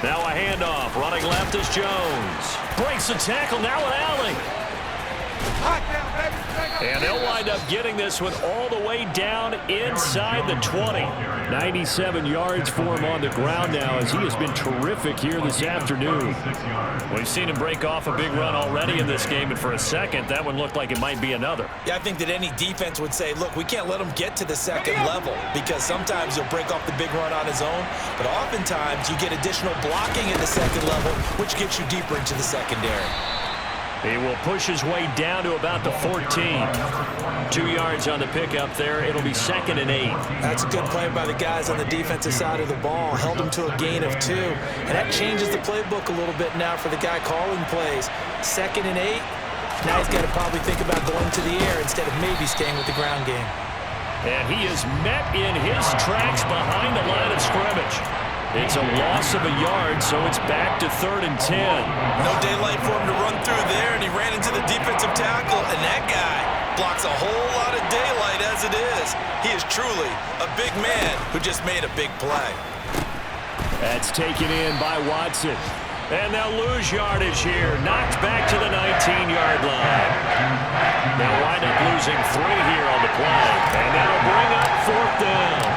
Now a handoff. Running left is Jones. Breaks the tackle. Now an alley.
Hot down, baby.
And they'll wind up getting this one all the way down inside the 20.
97 yards for him on the ground now, as he has been terrific here this afternoon.
We've seen him break off a big run already in this game, and for a second, that one looked like it might be another.
Yeah, I think that any defense would say, look, we can't let him get to the second level, because sometimes he'll break off the big run on his own, but oftentimes you get additional blocking at the second level, which gets you deeper into the secondary.
He will push his way down to about the 14. 2 yards on the pickup there. It'll be 2nd and 8.
That's a good play by the guys on the defensive side of the ball. Held him to a gain of 2. And that changes the playbook a little bit now for the guy calling plays. 2nd and 8. Now he's got to probably think about going to the air instead of maybe staying with the ground game.
And he is met in his tracks behind the line of scrimmage. It's a loss of a yard, so it's back to 3rd and 10.
No daylight for him to run through there, and he ran into the defensive tackle, and that guy blocks a whole lot of daylight as it is. He is truly a big man who just made a big play.
That's taken in by Watson.
And they'll lose yardage here. Knocked back to the 19-yard line. They'll wind up losing 3 here on the play. And that'll bring up 4th down.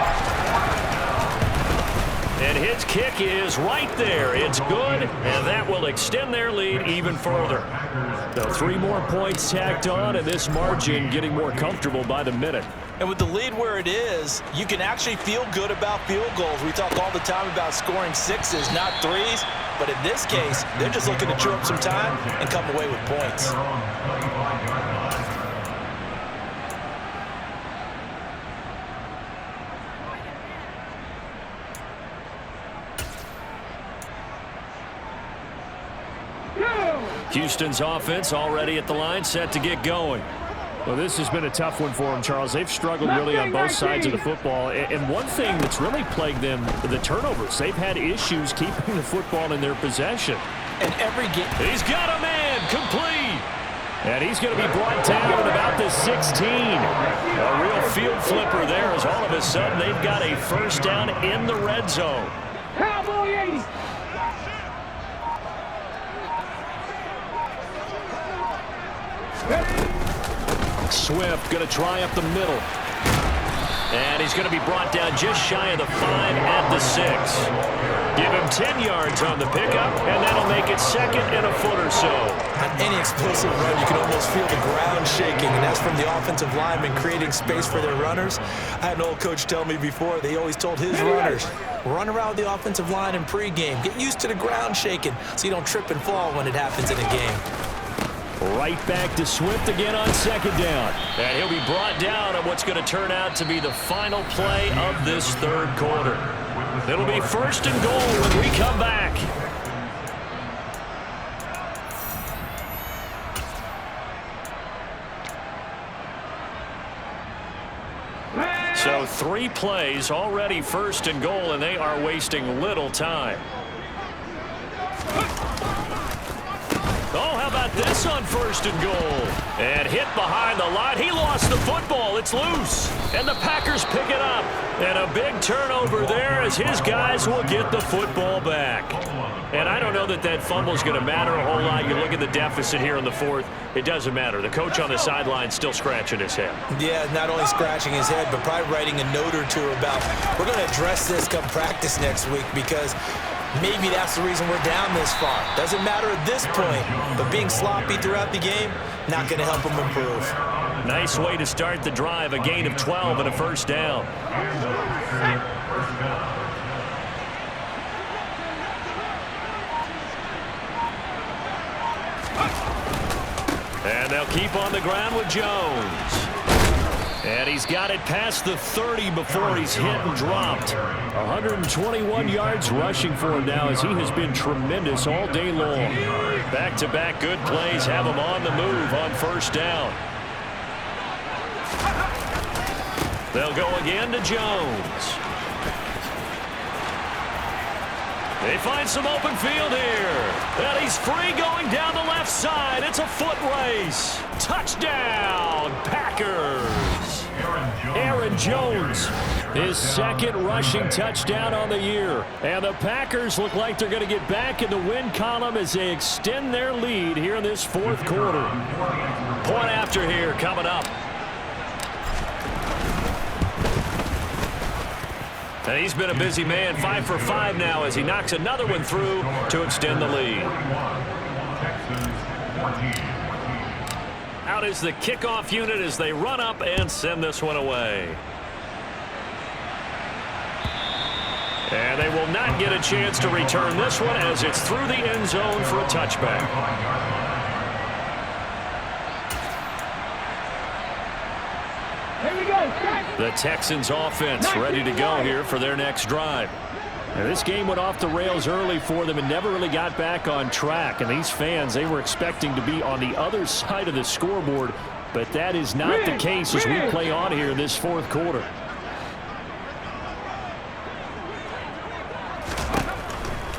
And his kick is right there. It's good, and that will extend their lead even further.
So 3 more points tacked on, and this margin getting more comfortable by the minute.
And with the lead where it is, you can actually feel good about field goals. We talk all the time about scoring 6s, not 3s. But in this case, they're just looking to chew up some time and come away with points.
Houston's offense already at the line, set to get going.
Well, this has been a tough one for them, Charles. They've struggled really on both sides of the football. And one thing that's really plagued them, the turnovers. They've had issues keeping the football in their possession.
And every game...
He's got a man, complete. And he's going to be brought down at about the 16. A real field flipper there, as all of a sudden they've got a first down in the red zone.
Cowboy 80.
Swift going to try up the middle. And he's going to be brought down just shy of the 5 at the 6. Give him 10 yards on the pickup, and that'll make it 2nd and a foot or so.
On any explosive run, you can almost feel the ground shaking, and that's from the offensive linemen creating space for their runners. I had an old coach tell me before, they always told his runners, run around the offensive line in pregame. Get used to the ground shaking so you don't trip and fall when it happens in a game.
Right back to Swift again on 2nd down. And he'll be brought down on what's going to turn out to be the final play of this 3rd quarter. It'll be 1st and goal when we come back. So 3 plays already 1st and goal, and they are wasting little time. Oh, how about this on 1st and goal? And hit behind the line. He lost the football. It's loose. And the Packers pick it up. And a big turnover there as his guys will get the football back. And I don't know that that fumble is going to matter a whole lot. You look at the deficit here in the 4th. It doesn't matter. The coach on the sideline still scratching his head.
Yeah, not only scratching his head, but probably writing a note or two about, we're going to address this come practice next week, because maybe that's the reason we're down this far. Doesn't matter at this point, but being sloppy throughout the game, not going to help them improve.
Nice way to start the drive, a gain of 12 and a 1st down. And they'll keep on the ground with Jones. And he's got it past the 30 before he's hit and dropped. 121 yards rushing for him now, as he has been tremendous all day long. Back-to-back good plays have him on the move on 1st down. They'll go again to Jones. They find some open field here. And he's free going down the left side. It's a foot race. Touchdown, Packers. Aaron Jones His second rushing touchdown on the year. And the Packers look like they're going to get back in the win column as they extend their lead here in this fourth quarter. Point after here coming up. And he's been a busy man, 5 for 5 now as he knocks another one through to extend the lead. Out is the kickoff unit as they run up and send this one away. And they will not get a chance to return this one as it's through the end zone for a touchback.
Here we go.
The Texans offense ready to go here for their next drive. Now, this game went off the rails early for them and never really got back on track. And these fans, they were expecting to be on the other side of the scoreboard. But that is not the case as we play on here in this fourth quarter.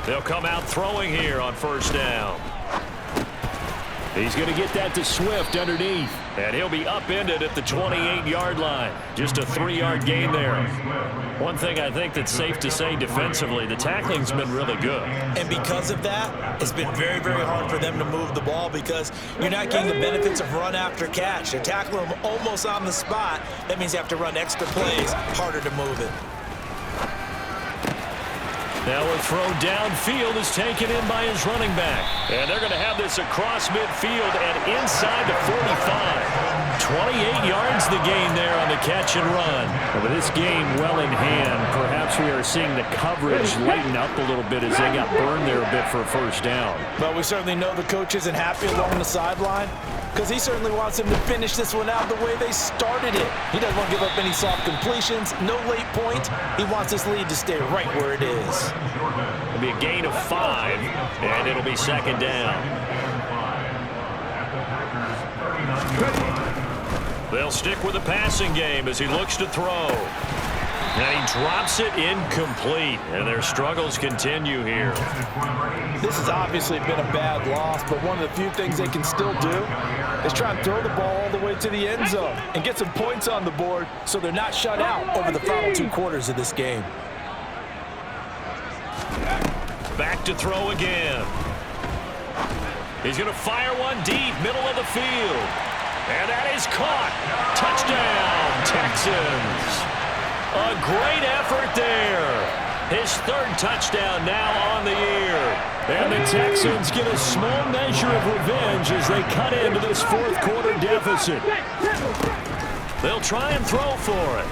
They'll come out throwing here on first down. He's going to get that to Swift underneath. And he'll be upended at the 28-yard line. Just a 3-yard gain there. One thing I think that's safe to say defensively, the tackling's been really good.
And because of that, it's been very, very hard for them to move the ball because you're not getting the benefits of run after catch. They tackle them almost on the spot. That means you have to run extra plays, harder to move it.
Now a throw downfield is taken in by his running back. And they're going to have this across midfield and inside the 45. 28 yards the gain there on the catch and run. And with this game well in hand, perhaps we are seeing the coverage lighten up a little bit as they got burned there a bit for a first down.
But we certainly know the coach isn't happy along the sideline because he certainly wants them to finish this one out the way they started it. He doesn't want to give up any soft completions, no late points. He wants this lead to stay right where it is.
It'll be a gain of 5, and it'll be second down. They'll stick with the passing game as he looks to throw. And he drops it incomplete, and their struggles continue here.
This has obviously been a bad loss, but one of the few things they can still do is try and throw the ball all the way to the end zone and get some points on the board so they're not shut out over the final 2 quarters of this game.
Back to throw again. He's going to fire one deep, middle of the field. And that is caught. Touchdown, Texans. A great effort there. His 3rd touchdown now on the year. And the Texans get a small measure of revenge as they cut into this fourth quarter deficit. They'll try and throw for it.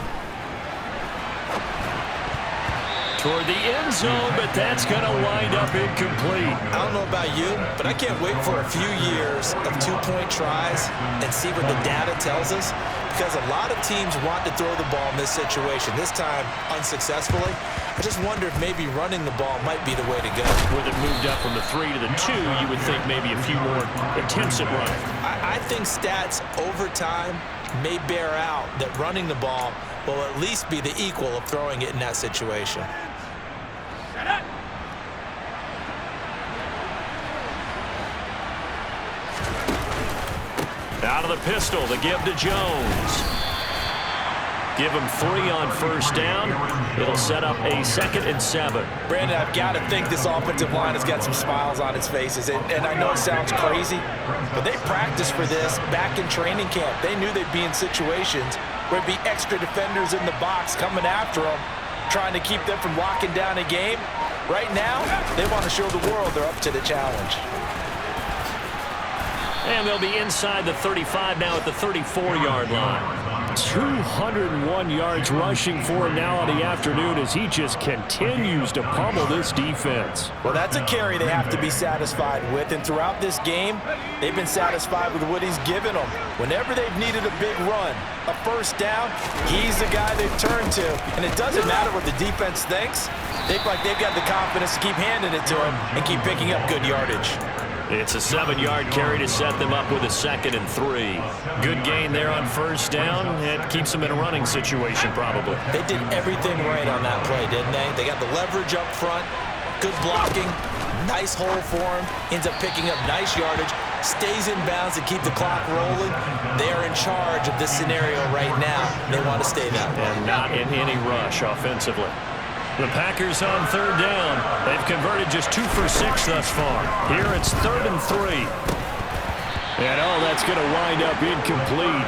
Toward the end zone, but that's going to wind up incomplete.
I don't know about you, but I can't wait for a few years of 2-point tries and see what the data tells us, because a lot of teams want to throw the ball in this situation, this time unsuccessfully. I just wonder if maybe running the ball might be the way to go.
With it moved up from the 3 to the 2, you would think maybe a few more attempts at running.
I think stats over time may bear out that running the ball will at least be the equal of throwing it in that situation.
Out of the pistol, the give to Jones. Give him 3 on first down. It'll set up a 2nd and 7.
Brandon, I've got to think this offensive line has got some smiles on its faces. And I know it sounds crazy, but they practiced for this back in training camp. They knew they'd be in situations where there'd be extra defenders in the box coming after them, trying to keep them from locking down a game. Right now, they want to show the world they're up to the challenge.
And they'll be inside the 35 now at the 34-yard line. 201 yards rushing for him now on the afternoon as he just continues to pummel this defense.
Well, that's a carry they have to be satisfied with, and throughout this game, they've been satisfied with what he's given them. Whenever they've needed a big run, a first down, he's the guy they've turned to. And it doesn't matter what the defense thinks. They look like they've got the confidence to keep handing it to him and keep picking up good yardage.
It's a 7-yard carry to set them up with a 2nd and 3. Good gain there on first down. It keeps them in a running situation probably.
They did everything right on that play, didn't they? They got the leverage up front, good blocking, nice hole for him, ends up picking up nice yardage, stays in bounds to keep the clock rolling. They are in charge of this scenario right now. They want to stay that way.
And not in any rush offensively. The Packers on third down. They've converted just 2 for 6 thus far. Here it's 3rd and 3. And that's going to wind up incomplete.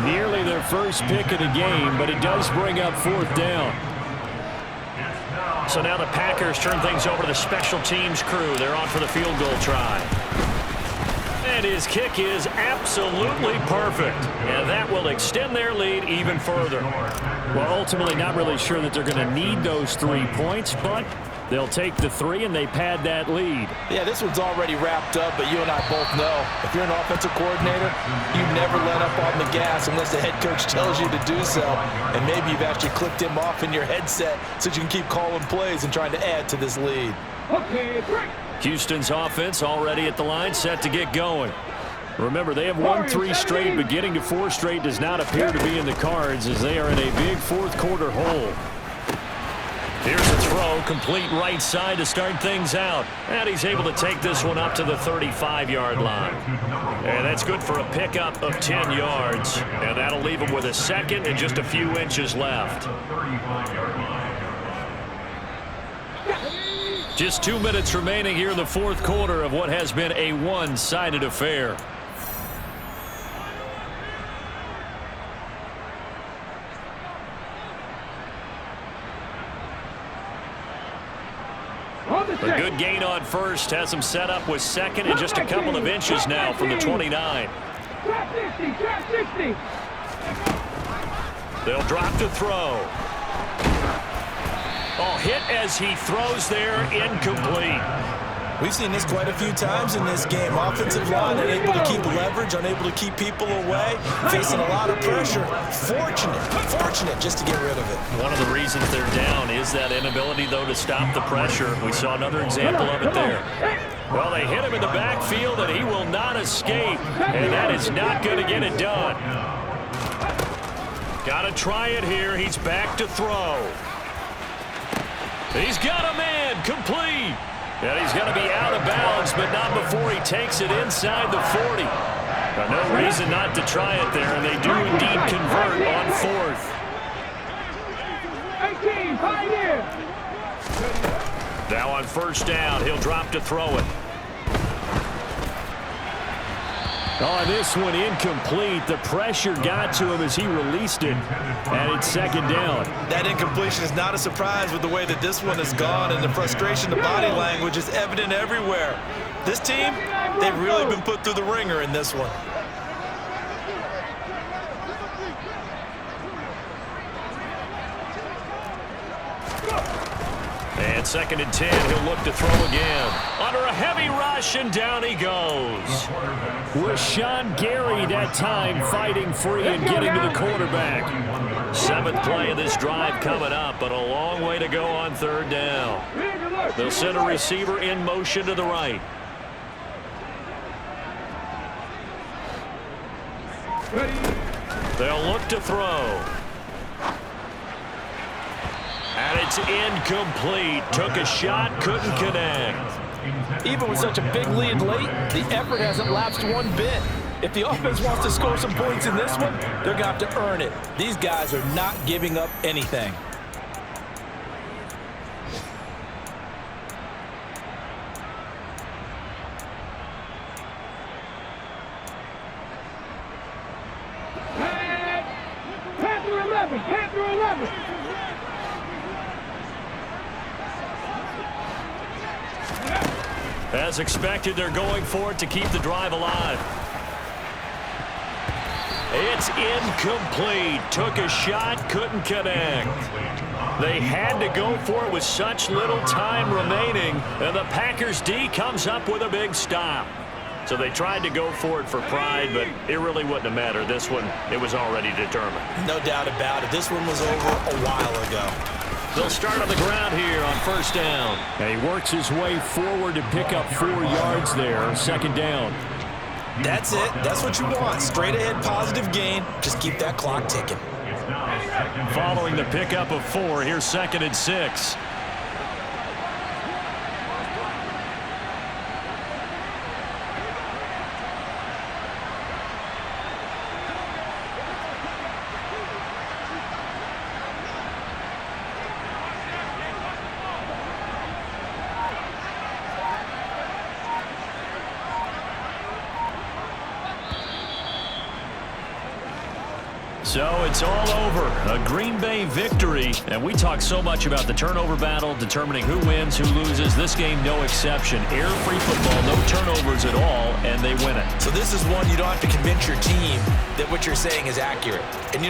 Nearly their first pick of the game, but it does bring up 4th down. So now the Packers turn things over to the special teams crew. They're on for the field goal try. And his kick is absolutely perfect. And that will extend their lead even further. Well, ultimately not really sure that they're going to need those 3 points, but they'll take the 3 and they pad that lead.
Yeah, this one's already wrapped up, but you and I both know if you're an offensive coordinator, you never let up on the gas unless the head coach tells you to do so. And maybe you've actually clicked him off in your headset so you can keep calling plays and trying to add to this lead.
Okay, break.
Houston's offense already at the line, set to get going. Remember, they have won 3 straight, but getting to 4 straight does not appear to be in the cards as they are in a big 4th quarter hole. Here's a throw, complete right side to start things out. And he's able to take this one up to the 35-yard line. And that's good for a pickup of 10 yards. And that'll leave him with a 2nd and just a few inches left. Just 2 minutes remaining here in the 4th quarter of what has been a one-sided affair. A good gain on first has him set up with 2nd and just a couple of inches now from the 29.
Trap 60, trap 60.
They'll drop to throw. Hit as he throws there, incomplete.
We've seen this quite a few times in this game. Offensive line unable to keep leverage, unable to keep people away, facing a lot of pressure. Fortunate just to get rid of it.
One of the reasons they're down is that inability, though, to stop the pressure. We saw another example of it there. Well, they hit him in the backfield, and he will not escape, and that is not going to get it done. Got to try it here. He's back to throw. He's got a man, complete. And he's going to be out of bounds, but not before he takes it inside the 40. No reason not to try it there, and they do indeed convert on 4th.
18, pioneer.
Now on 1st down, he'll drop to throw it. This one incomplete. The pressure got to him as he released it, and it's 2nd down.
That incompletion is not a surprise with the way that this one has gone, and the frustration, the body language is evident everywhere. This team, they've really been put through the ringer in this one.
And 2nd and 10, he'll look to throw again. Under a heavy rush, and down he goes. With Sean Gary that time fighting free and getting to the quarterback. 7th play of this drive coming up, but a long way to go on 3rd down. They'll send a receiver in motion to the right. They'll look to throw. And it's incomplete. Took a shot, couldn't connect.
Even with such a big lead late, the effort hasn't lapsed one bit. If the offense wants to score some points in this one, they're going to have to earn it. These guys are not giving up anything.
Panther 11, Panther 11.
As expected, they're going for it to keep the drive alive. It's incomplete. Took a shot, couldn't connect. They had to go for it with such little time remaining, and the Packers D comes up with a big stop. So they tried to go for it for pride, but it really wouldn't have mattered. This one, it was already determined.
No doubt about it. This one was over a while ago.
They'll start on the ground here on 1st down. And he works his way forward to pick up 4 yards there, 2nd down.
That's it. That's what you want. Straight ahead, positive gain. Just keep that clock ticking.
Following the pickup of 4, here's 2nd and 6.
So it's all over. A Green Bay victory. And we talk so much about the turnover battle, determining who wins, who loses. This game, no exception. Air-free football, no turnovers at all, and they win it.
So this is one you don't have to convince your team that what you're saying is accurate. And